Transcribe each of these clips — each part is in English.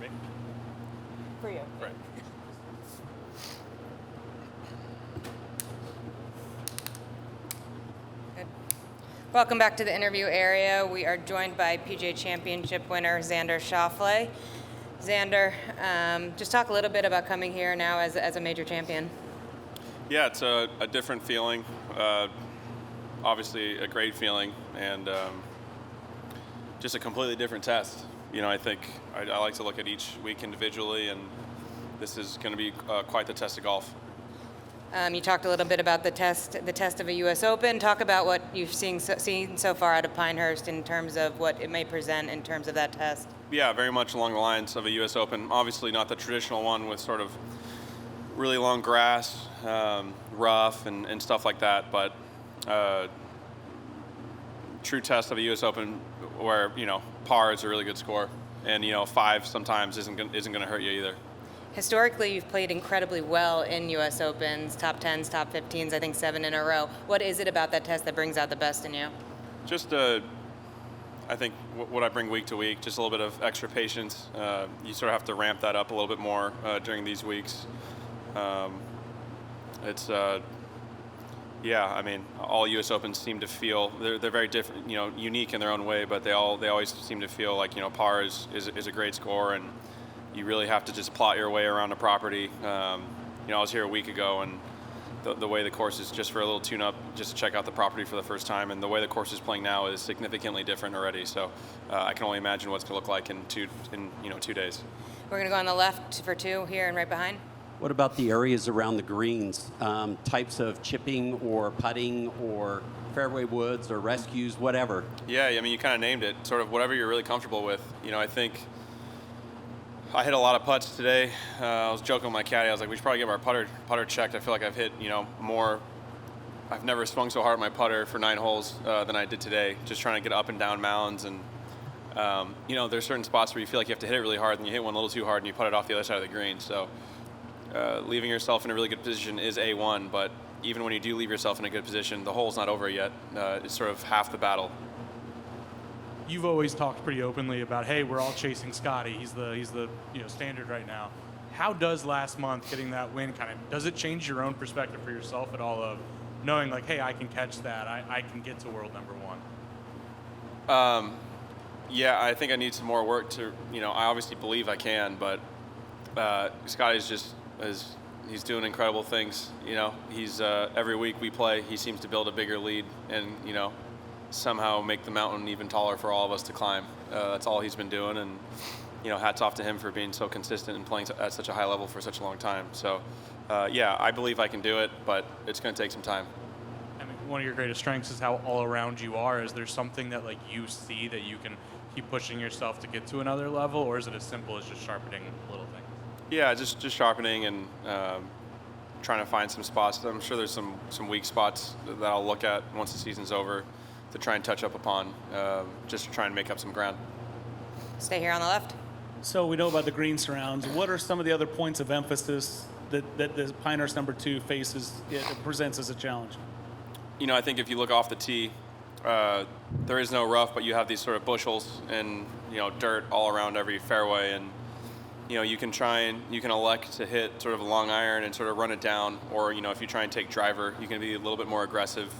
me? For you. Right. Good. Welcome back to the interview area. We are joined by PGA Championship winner Xander Shauffele. Xander, just talk a little bit about coming here now as a major champion. Yeah, it's a different feeling. Obviously, a great feeling, and just a completely different test. You know, I think I like to look at each week individually, and this is going to be quite the test of golf. You talked a little bit about the test of a U.S. Open. Talk about what you've seen so far out of Pinehurst in terms of what it may present in terms of that test. Yeah, very much along the lines of a U.S. Open. Obviously, not the traditional one with sort of really long grass, rough, and stuff like that, but true test of a U.S. Open where, you know, par is a really good score, and, you know, 5 sometimes isn't going to hurt you either. Historically, you've played incredibly well in U.S. Opens, top 10s, top 15s, I think 7 in a row. What is it about that test that brings out the best in you? Just, I think what I bring week to week, just a little bit of extra patience. You sort of have to ramp that up a little bit more during these weeks. Yeah, I mean, all U.S. Opens seem to feel they're very different, you know, unique in their own way, but they always seem to feel like, you know, par is a great score, and you really have to just plot your way around the property. You know, I was here a week ago, and the way the course is, just for a little tune-up, just to check out the property for the first time, and the way the course is playing now is significantly different already. So I can only imagine what it's going to look like in 2 days. We're going to go on the left for 2 here and right behind. What about the areas around the greens? Types of chipping or putting or fairway woods or rescues, whatever? Yeah, I mean, you kind of named it. Sort of whatever you're really comfortable with. You know, I think I hit a lot of putts today. I was joking with my caddy. I was like, we should probably get our putter checked. I feel like I've hit, you know, more. I've never swung so hard at my putter for 9 holes than I did today, just trying to get up and down mounds. And, you know, there's certain spots where you feel like you have to hit it really hard, and you hit one a little too hard, and you put it off the other side of the green. So leaving yourself in a really good position is A1, but even when you do leave yourself in a good position, the hole's not over yet. It's sort of half the battle. You've always talked pretty openly about, hey, we're all chasing Scotty. He's the standard right now. How does last month getting that win does it change your own perspective for yourself at all of knowing like, hey, I can catch that, I can get to world number 1? Yeah, I think I need some more work to, you know, I obviously believe I can, but Scotty's he's doing incredible things. You know, he's every week we play, he seems to build a bigger lead and, you know, somehow make the mountain even taller for all of us to climb. That's all he's been doing, and, you know, hats off to him for being so consistent and playing at such a high level for such a long time. So, yeah, I believe I can do it, but it's going to take some time. I mean, one of your greatest strengths is how all around you are. Is there something that like you see that you can keep pushing yourself to get to another level, or is it as simple as just sharpening little things? Yeah, just sharpening and trying to find some spots. I'm sure there's some weak spots that I'll look at once the season's over to try and touch up upon, just to try and make up some ground. Stay here on the left. So we know about the green surrounds. What are some of the other points of emphasis that the Pinehurst number 2 presents as a challenge? You know, I think if you look off the tee, there is no rough, but you have these sort of bushels and, you know, dirt all around every fairway, and, you know, you can elect to hit sort of a long iron and sort of run it down, or, you know, if you try and take driver, you can be a little bit more aggressive.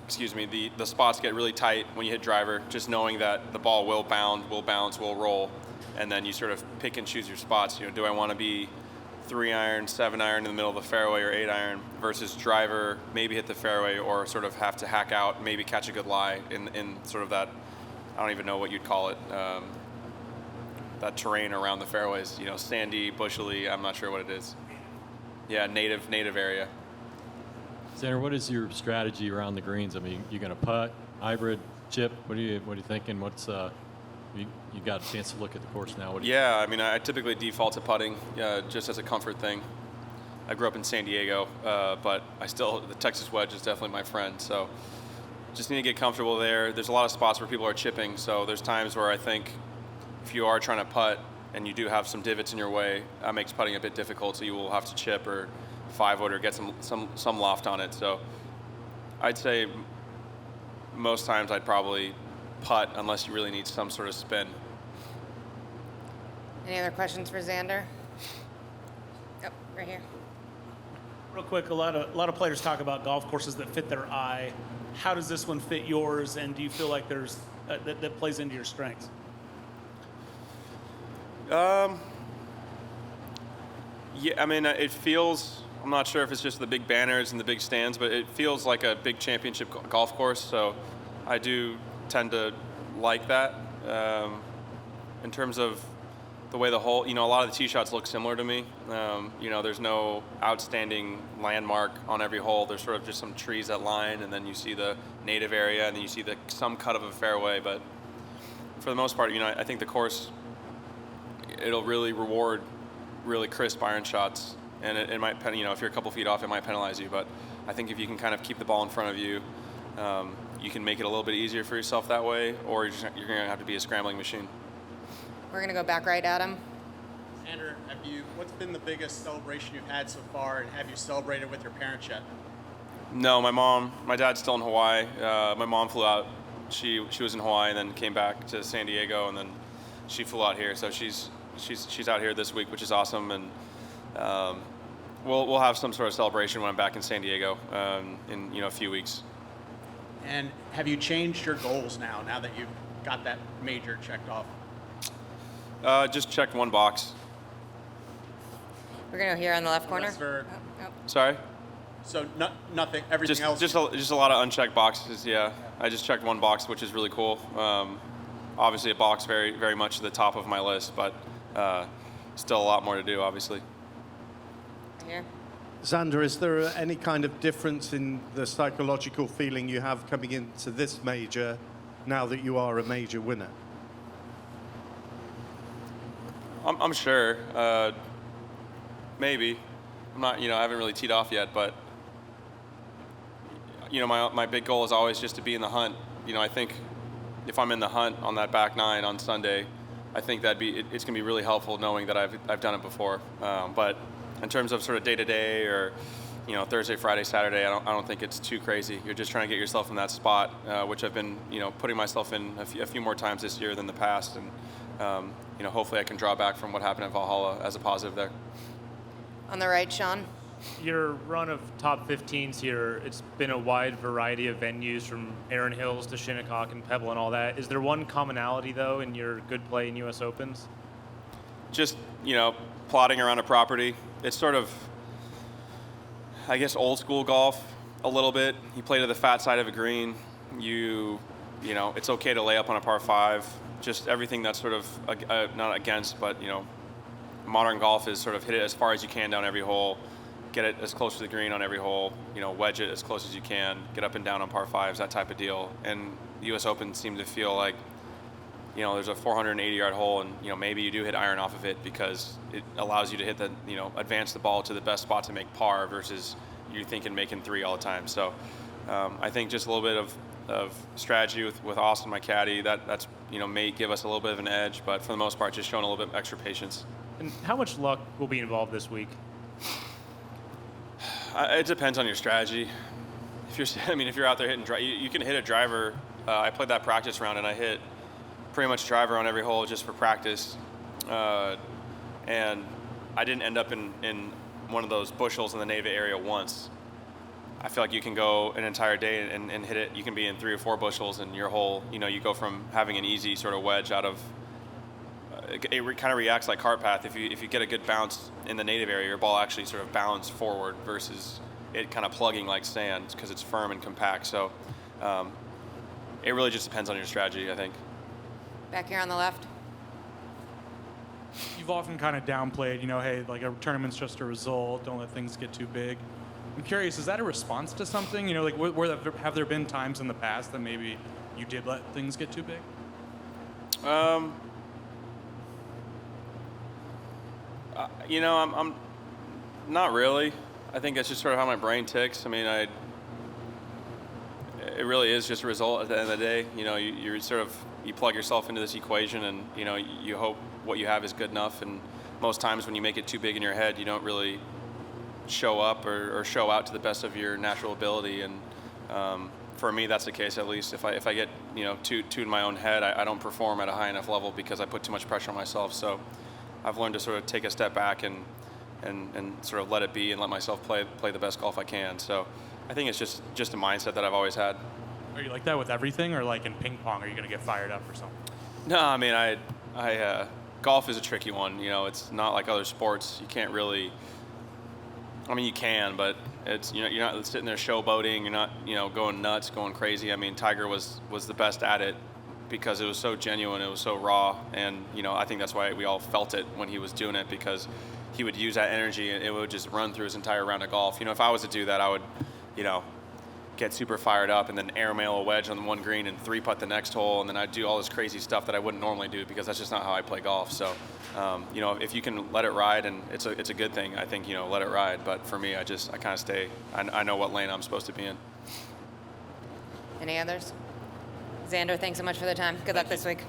The spots get really tight when you hit driver, just knowing that the ball will bound, will bounce, will roll, and then you sort of pick and choose your spots. You know, do I want to be 3 iron, 7 iron in the middle of the fairway, or 8 iron versus driver, maybe hit the fairway, or sort of have to hack out, maybe catch a good lie in sort of that, I don't even know what you'd call it, that terrain around the fairways, you know, sandy, bushely, I'm not sure what it is. Yeah, native area. Xander, what is your strategy around the greens? I mean, you going to putt, hybrid, chip? What are you thinking? What's you got a chance to look at the course now? Yeah, I mean, I typically default to putting just as a comfort thing. I grew up in San Diego, but the Texas wedge is definitely my friend. So just need to get comfortable there. There's a lot of spots where people are chipping, so there's times where I think if you are trying to putt and you do have some divots in your way, that makes putting a bit difficult. So you will have to chip or 5-wood or get some loft on it. So I'd say most times I'd probably putt unless you really need some sort of spin. Any other questions for Xander? Oh, right here. Real quick, a lot of players talk about golf courses that fit their eye. How does this one fit yours, and do you feel like there's that plays into your strengths? Yeah, I mean, it feels, I'm not sure if it's just the big banners and the big stands, but it feels like a big championship golf course, so I do tend to like that. In terms of the way the hole, a lot of the tee shots look similar to me. There's no outstanding landmark on every hole. There's sort of just some trees that line, and then you see the native area, and then you see some cut of a fairway, but for the most part, I think the course, it'll really reward really crisp iron shots, and it might, if you're a couple feet off, it might penalize you. But I think if you can kind of keep the ball in front of you, you can make it a little bit easier for yourself that way, or you're going to have to be a scrambling machine. We're going to go back right at him. Xander, what's been the biggest celebration you've had so far, and have you celebrated with your parents yet? No, my dad's still in Hawaii. My mom flew out. She was in Hawaii and then came back to San Diego, and then she flew out here. So she's out here this week, which is awesome, and we'll have some sort of celebration when I'm back in San Diego in a few weeks. And have you changed your goals now that you've got that major checked off? Just checked one box. We're going to go here on the left corner. Sorry? So nothing, everything else? Just a lot of unchecked boxes, yeah. I just checked one box, which is really cool. Obviously a box very, very much to the top of my list, but still a lot more to do, obviously. Right here. Xander, is there any kind of difference in the psychological feeling you have coming into this major now that you are a major winner? I'm sure. Maybe. I'm not, I haven't really teed off yet, but, my big goal is always just to be in the hunt. I think if I'm in the hunt on that back nine on Sunday, I think it's going to be really helpful knowing that I've done it before. But in terms of sort of day-to-day or, Thursday, Friday, Saturday, I don't think it's too crazy. You're just trying to get yourself in that spot, which I've been, putting myself in a few more times this year than the past. And, hopefully I can draw back from what happened at Valhalla as a positive there. On the right, Sean. Your run of top 15s here, it's been a wide variety of venues from Erin Hills to Shinnecock and Pebble and all that. Is there one commonality, though, in your good play in U.S. Opens? Just, plotting around a property. It's sort of, I guess, old school golf a little bit. You play to the fat side of a green. It's okay to lay up on a par 5. Just everything that's sort of, not against, but, modern golf is sort of hit it as far as you can down every hole, get it as close to the green on every hole, wedge it as close as you can, get up and down on par 5s, that type of deal. And the U.S. Open seemed to feel like, there's a 480-yard hole, and, maybe you do hit iron off of it because it allows you to hit the, advance the ball to the best spot to make par versus you thinking making 3 all the time. So I think just a little bit of strategy with Austin, my caddy, that's, may give us a little bit of an edge, but for the most part, just showing a little bit extra patience. And how much luck will be involved this week? It depends on your strategy. If you're out there hitting, you can hit a driver. I played that practice round and I hit pretty much driver on every hole just for practice. And I didn't end up in one of those bushels in the Navy area once. I feel like you can go an entire day and hit it. You can be in 3 or 4 bushels and your hole, you go from having an easy sort of wedge out of, it kind of reacts like cart path. If you get a good bounce in the native area, your ball actually sort of bounds forward versus it kind of plugging like sand because it's firm and compact. So it really just depends on your strategy, I think. Back here on the left. You've often kind of downplayed, hey, like a tournament's just a result. Don't let things get too big. I'm curious, is that a response to something? Have there been times in the past that maybe you did let things get too big? I'm not really. I think that's just sort of how my brain ticks. It really is just a result at the end of the day. You plug yourself into this equation and, you hope what you have is good enough. And most times when you make it too big in your head, you don't really show up or show out to the best of your natural ability. And for me, that's the case, at least. If I get, too in my own head, I don't perform at a high enough level because I put too much pressure on myself. So I've learned to sort of take a step back and sort of let it be and let myself play the best golf I can. So I think it's just a mindset that I've always had. Are you like that with everything, or like in ping pong, are you going to get fired up or something? No, I mean, golf is a tricky one. You know, it's not like other sports. You can't really. I mean, you can, but it's, you know, you're not sitting there showboating. You're not, you know, going nuts, going crazy. I mean, Tiger was the best at it because it was so genuine, it was so raw, and you know, I think that's why we all felt it when he was doing it, because he would use that energy and it would just run through his entire round of golf. You know, if I was to do that, I would, you know, get super fired up and then airmail a wedge on one green and 3-putt the next hole, and then I'd do all this crazy stuff that I wouldn't normally do because that's just not how I play golf. So, you know, if you can let it ride, and it's a good thing, I think, you know, let it ride. But for me, I kind of stay. I know what lane I'm supposed to be in. Any others? Xander, thanks so much for the time. Good luck this week.